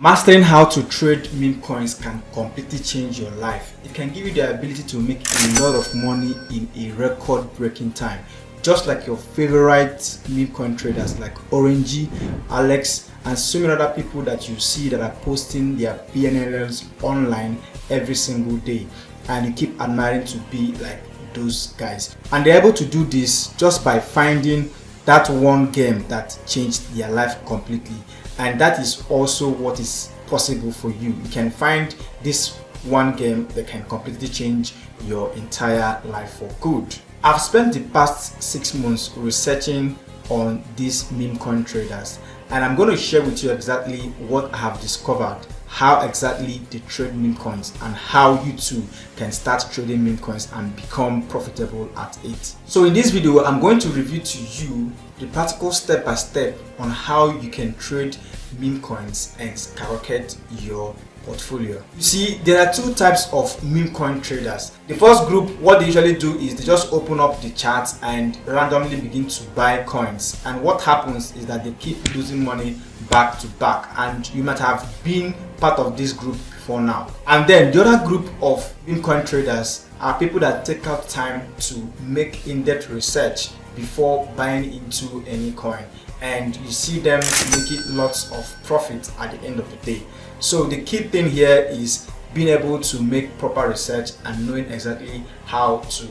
Mastering how to trade meme coins can completely change your life. It can give you the ability to make a lot of money in a record-breaking time. Just like your favorite meme coin traders like Orangey, Alex, and so many other people that you see that are posting their PNLs online every single day. And you keep admiring to be like those guys. And they're able to do this just by finding that one game that changed their life completely. And that is also what is possible for you. You can find this one game that can completely change your entire life for good. I've spent the past 6 months researching on these meme coin traders, and I'm going to share with you exactly what I have discovered, how exactly they trade meme coins, and how you too can start trading meme coins and become profitable at it. So in this video, I'm going to review to you the practical step-by-step on how you can trade meme coins and skyrocket your portfolio. You see, there are two types of meme coin traders. The first group, what they usually do is they just open up the charts and randomly begin to buy coins, and what happens is that they keep losing money back to back, and you might have been part of this group before now. And then the other group of meme coin traders are people that take out time to make in-depth research before buying into any coin, and you see them making lots of profit at the end of the day. So the key thing here is being able to make proper research and knowing exactly how to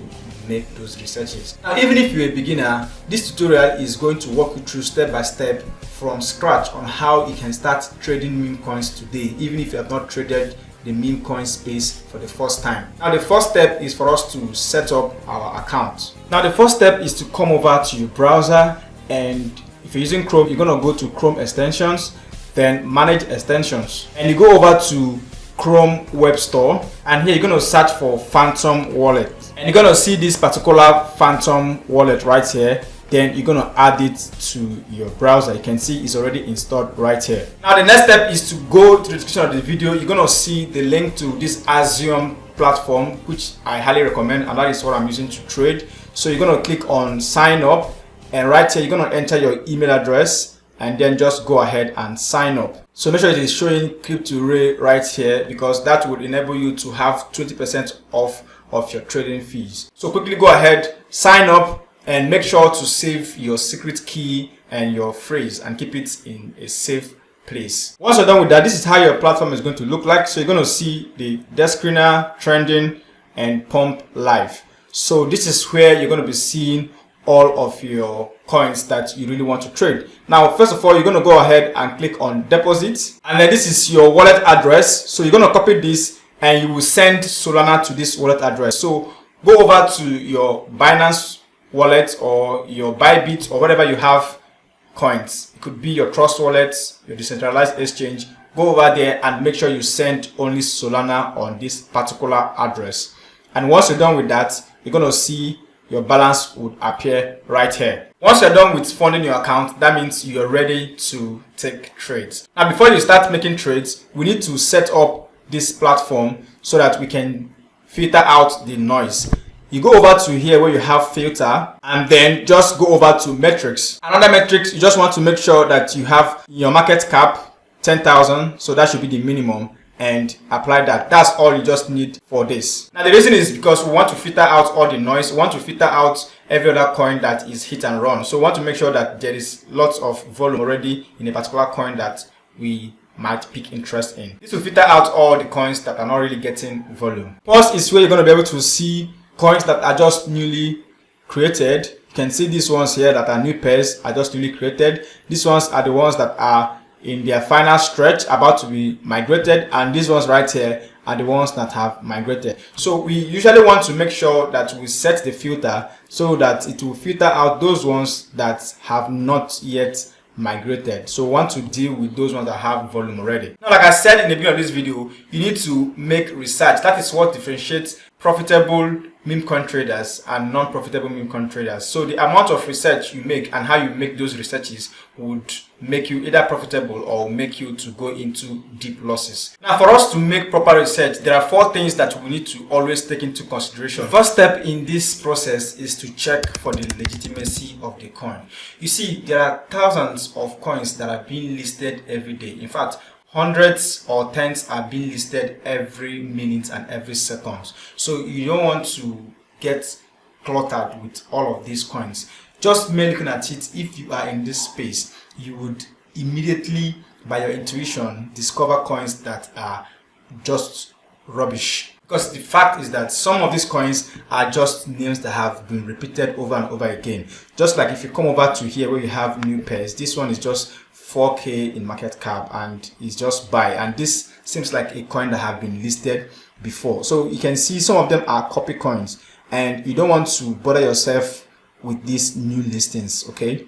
make those researches. Now, even if you're a beginner, this tutorial is going to walk you through step by step from scratch on how you can start trading meme coins today, even if you have not traded the meme coin space for the first time. Now, the first step is for us to set up our account. Now, the first step is to come over to your browser, and if you're using Chrome, you're going to go to Chrome extensions, then manage extensions, and you go over to Chrome Web Store, and here you're going to search for Phantom Wallet, and you're going to see this particular Phantom Wallet right here. Then you're going to add it to your browser. You can see it's already installed right here. Now the next step is to go to the description of the video. You're going to see the link to this Axiom platform, which I highly recommend, and that is what I'm using to trade. So you're going to click on sign up, and right here you're going to enter your email address, and then just go ahead and sign up. So make sure it is showing Crypto right here, because that will enable you to have 20% off of your trading fees. So quickly go ahead, sign up, and make sure to save your secret key and your phrase and keep it in a safe place. Once you're done with that, this is how your platform is going to look like. So you're going to see the desk screener, trending, and pump live. So this is where you're going to be seeing all of your coins that you really want to trade. Now, first of all, you're going to go ahead and click on deposit, and then this is your wallet address. So you're going to copy this and you will send Solana to this wallet address. So go over to your Binance wallet or your Bybit or whatever you have coins. It could be your Trust wallet, your decentralized exchange. Go over there and make sure you send only Solana on this particular address. And once you're done with that, you're going to see your balance would appear right here. Once you're done with funding your account, that means you're ready to take trades. Now, before you start making trades, we need to set up this platform so that we can filter out the noise. You go over to here where you have filter, and then just go over to metrics. Another metrics, you just want to make sure that you have your market cap 10,000, so that should be the minimum, and apply that. That's all you just need for this. Now the reason is because we want to filter out all the noise. We want to filter out every other coin that is hit and run. So we want to make sure that there is lots of volume already in a particular coin that we might pick interest in. This will filter out all the coins that are not really getting volume. First is where you're going to be able to see coins that are just newly created. You can see these ones here that are new pairs, are just newly created. These ones are the ones that are in their final stretch, about to be migrated, and these ones right here are the ones that have migrated. So we usually want to make sure that we set the filter so that it will filter out those ones that have not yet migrated. So we want to deal with those ones that have volume already. Now, like I said in the beginning of this video, you need to make research. That is what differentiates profitable meme coin traders and non-profitable meme coin traders. So the amount of research you make and how you make those researches would make you either profitable or make you to go into deep losses. Now, for us to make proper research, there are 4 things that we need to always take into consideration. The first step in this process is to check for the legitimacy of the coin. You see, there are thousands of coins that are being listed every day. In fact, hundreds or tens are being listed every minute and every second. So you don't want to get cluttered with all of these coins. Just merely looking at it, if you are in this space, you would immediately, by your intuition, discover coins that are just rubbish. Because the fact is that some of these coins are just names that have been repeated over and over again. Just like if you come over to here where you have new pairs, this one is just 4k in market cap and it's just buy, and this seems like a coin that have been listed before. So you can see some of them are copy coins, and you don't want to bother yourself with these new listings, okay?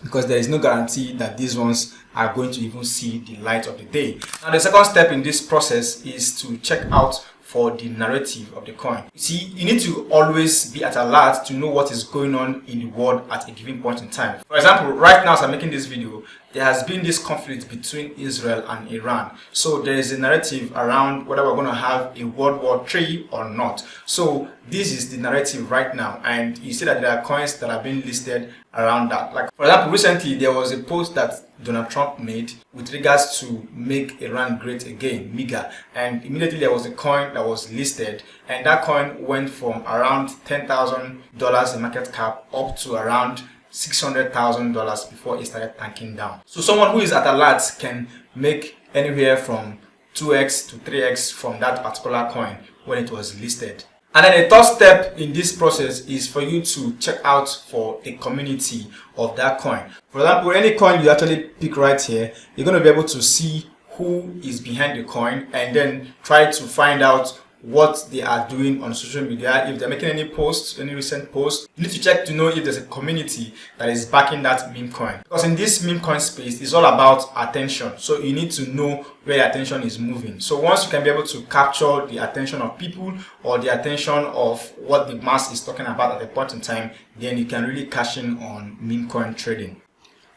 Because there is no guarantee that these ones are going to even see the light of the day. Now the second step in this process is to check out for the narrative of the coin. You see, you need to always be at alert to know what is going on in the world at a given point in time. For example, right now as I'm making this video, there has been this conflict between Israel and Iran. So there is a narrative around whether we're going to have a World War III or not. So this is the narrative right now, and you see that there are coins that are being listed around that. Like for example, recently there was a post that Donald Trump made with regards to make Iran great again, MIGA, and immediately there was a coin that was listed, and that coin went from around $10,000 in market cap up to around $600,000 before it started tanking down. So someone who is at alert can make anywhere from 2x to 3x from that particular coin when it was listed. And then the third step in this process is for you to check out for the community of that coin. For example, any coin you actually pick right here, you're going to be able to see who is behind the coin and then try to find out what they are doing on social media. If they're making any posts, any recent posts, you need to check to know if there's a community that is backing that meme coin. Because in this meme coin space, it's all about attention. So you need to know where your attention is moving. So once you can be able to capture the attention of people or the attention of what the mass is talking about at a point in time, then you can really cash in on meme coin trading.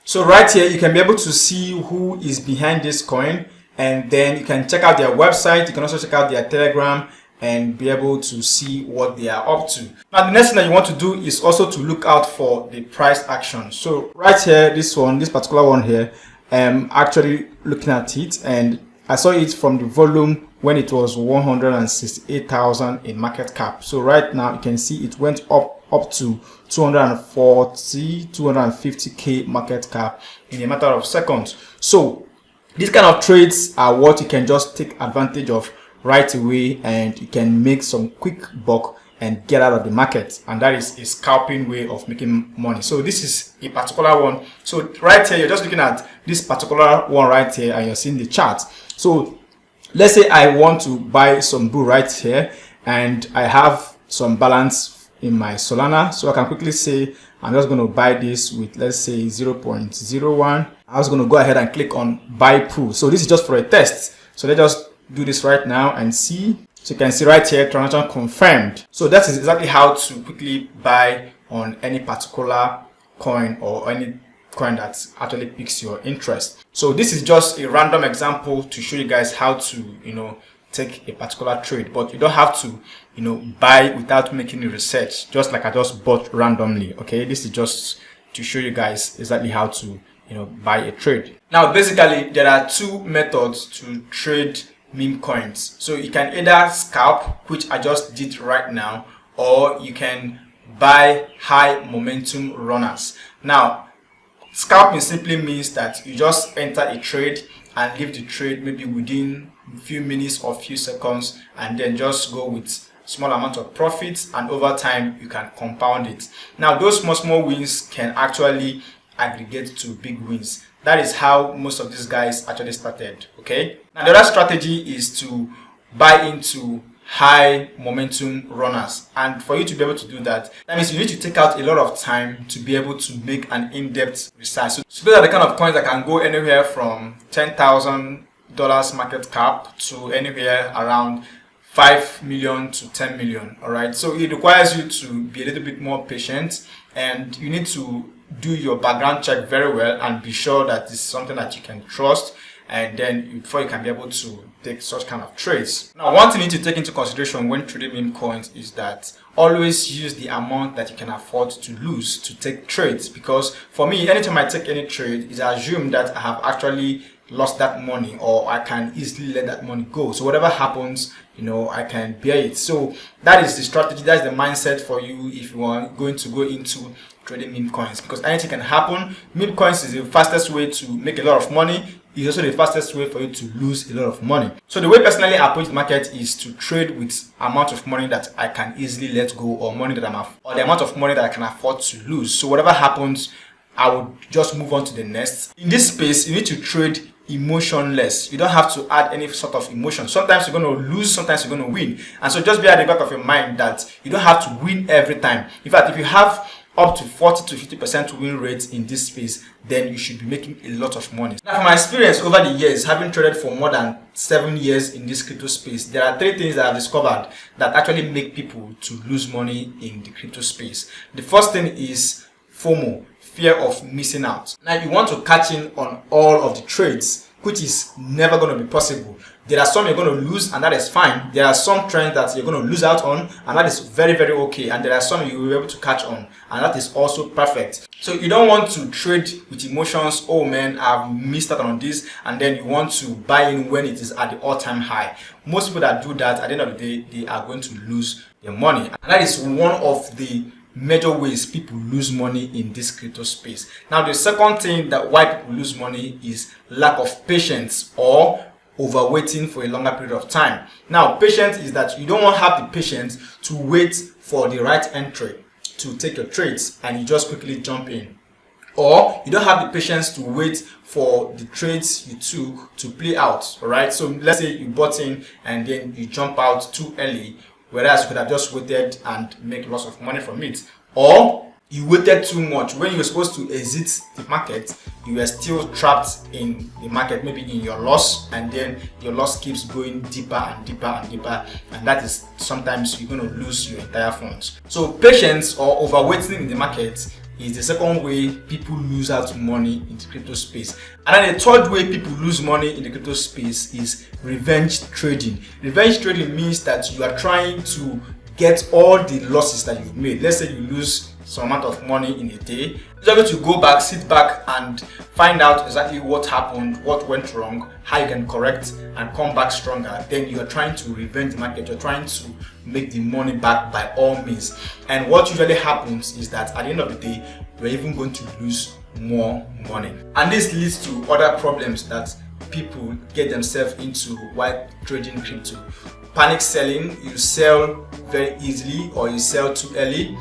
So right here, you can be able to see who is behind this coin, and then you can check out their website. You can also check out their Telegram and be able to see what they are up to. Now the next thing that you want to do is also to look out for the price action. So right here, this particular one here, I'm actually looking at it, and I saw it from the volume when it was 168,000 in market cap. So right now you can see it went up to 250k market cap in a matter of seconds. So these kind of trades are what you can just take advantage of right away, and you can make some quick buck and get out of the market, and that is a scalping way of making money. So this is a particular one. So right here, you're just looking at this particular one right here, and you're seeing the chart. So let's say I want to buy some bull right here, and I have some balance in my Solana, so I can quickly say I'm just going to buy this with, let's say, 0.01. I was going to go ahead and click on buy pool. So this is just for a test. So let's just do this right now and see. So you can see right here, transaction confirmed. So that is exactly how to quickly buy on any particular coin or any coin that actually piques your interest. So this is just a random example to show you guys how to, take a particular trade, but you don't have to, buy without making a research, just like I just bought randomly. Okay, this is just to show you guys exactly how to, buy a trade. Now, basically, there are two methods to trade meme coins. So you can either scalp, which I just did right now, or you can buy high momentum runners. Now, scalping simply means that you just enter a trade and leave the trade maybe within a few minutes or few seconds, and then just go with small amount of profits, and over time you can compound it. Now those small wins can actually aggregate to big wins. That is how most of these guys actually started. Okay, now the other strategy is to buy into high momentum runners, and for you to be able to do that, that means you need to take out a lot of time to be able to make an in-depth research. So those are the kind of coins that can go anywhere from $10,000 market cap to anywhere around 5 million to 10 million. All right, so it requires you to be a little bit more patient, and you need to do your background check very well and be sure that it's something that you can trust, and then before you can be able to take such kind of trades. Now, one thing you need to take into consideration when trading meme coins is that always use the amount that you can afford to lose to take trades, because for me, anytime I take any trade, it's assumed that I have actually lost that money, or I can easily let that money go. So whatever happens, I can bear it. So that is the strategy, that's the mindset for you if you are going to go into trading meme coins, because anything can happen. Meme coins is the fastest way to make a lot of money. It's also the fastest way for you to lose a lot of money. So the way personally I approach the market is to trade with amount of money that I can easily let go, or the amount of money that I can afford to lose. So whatever happens, I would just move on to the next. In this space, you need to trade emotionless. You don't have to add any sort of emotion. Sometimes you're going to lose, sometimes you're going to win. And so just be at the back of your mind that you don't have to win every time. In fact, if you have up to 40 to 50% win rates in this space, then you should be making a lot of money. Now, from my experience over the years, having traded for more than 7 years in this crypto space, there are 3 things that I've discovered that actually make people to lose money in the crypto space. The first thing is FOMO, fear of missing out. Now, you want to catch in on all of the trades, which is never going to be possible. There are some you're going to lose, and that is fine. There are some trends that you're going to lose out on, and that is very, very okay. And there are some you will be able to catch on, and that is also perfect. So you don't want to trade with emotions. Oh man, I've missed out on this, and then you want to buy in when it is at the all-time high. Most people that do that, at the end of the day, they are going to lose their money. And that is one of the major ways people lose money in this crypto space. Now, the second thing that why people lose money is lack of patience, or overwaiting for a longer period of time. Now, patience is that you don't want to have the patience to wait for the right entry to take your trades and you just quickly jump in. Or you don't have the patience to wait for the trades you took to play out. Alright, so let's say you bought in and then you jump out too early, whereas you could have just waited and make lots of money from it. Or you waited too much. When you were supposed to exit the market, you were still trapped in the market, maybe in your loss, and then your loss keeps going deeper and deeper and deeper, and that is sometimes you're going to lose your entire funds. So patience or overwaiting in the market is the second way people lose out money in the crypto space. And then the third way people lose money in the crypto space is revenge trading. Revenge trading means that you are trying to get all the losses that you've made. Let's say you lose some amount of money in a day. You're able to go back, sit back, and find out exactly what happened, what went wrong, how you can correct and come back stronger. Then you are trying to revenge the market. You're trying to make the money back by all means. And what usually happens is that at the end of the day, you're even going to lose more money. And this leads to other problems that people get themselves into while trading crypto. Panic selling, you sell very easily or you sell too early.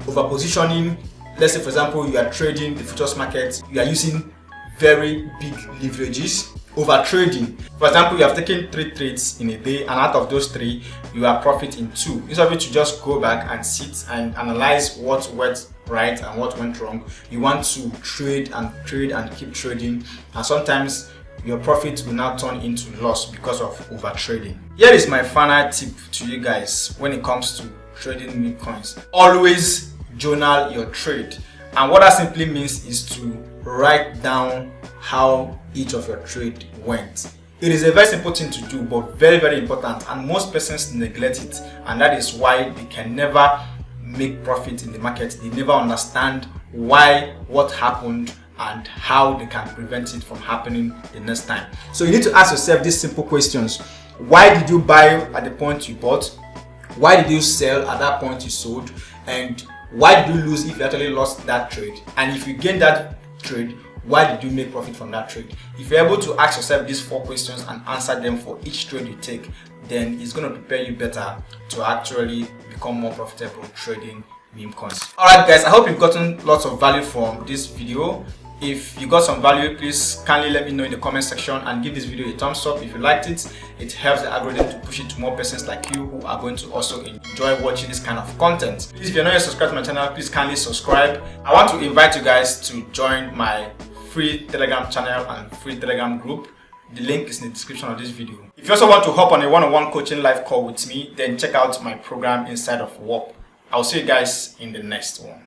Overpositioning, let's say for example you are trading the futures market, you are using very big leverages. Over trading, for example, you have taken 3 trades in a day, and out of those 3 you are profiting 2. Instead of it to just go back and sit and analyze what went right and what went wrong, you want to trade and keep trading, and sometimes your profit will now turn into loss because of over trading. Here is my final tip to you guys when it comes to trading meme coins. Always journal your trade, and what that simply means is to write down how each of your trade went. It is a very simple thing to do, but very, very important, and most persons neglect it, and that is why they can never make profit in the market. They never understand why, what happened, and how they can prevent it from happening the next time. So you need to ask yourself these simple questions. Why did you buy at the point you bought? Why did you sell at that point you sold? And why did you lose if you actually lost that trade? And if you gained that trade, why did you make profit from that trade? If you're able to ask yourself these 4 questions and answer them for each trade you take, then it's going to prepare you better to actually become more profitable trading meme coins. Alright guys, I hope you've gotten lots of value from this video. If you got some value, please kindly let me know in the comment section and give this video a thumbs up if you liked it. It helps the algorithm to push it to more persons like you who are going to also enjoy watching this kind of content. Please, if you're not yet subscribed to my channel, please kindly subscribe. I want to invite you guys to join my free Telegram channel and free Telegram group. The link is in the description of this video. If you also want to hop on a one-on-one coaching live call with me, then check out my program inside of Warp. I'll see you guys in the next one.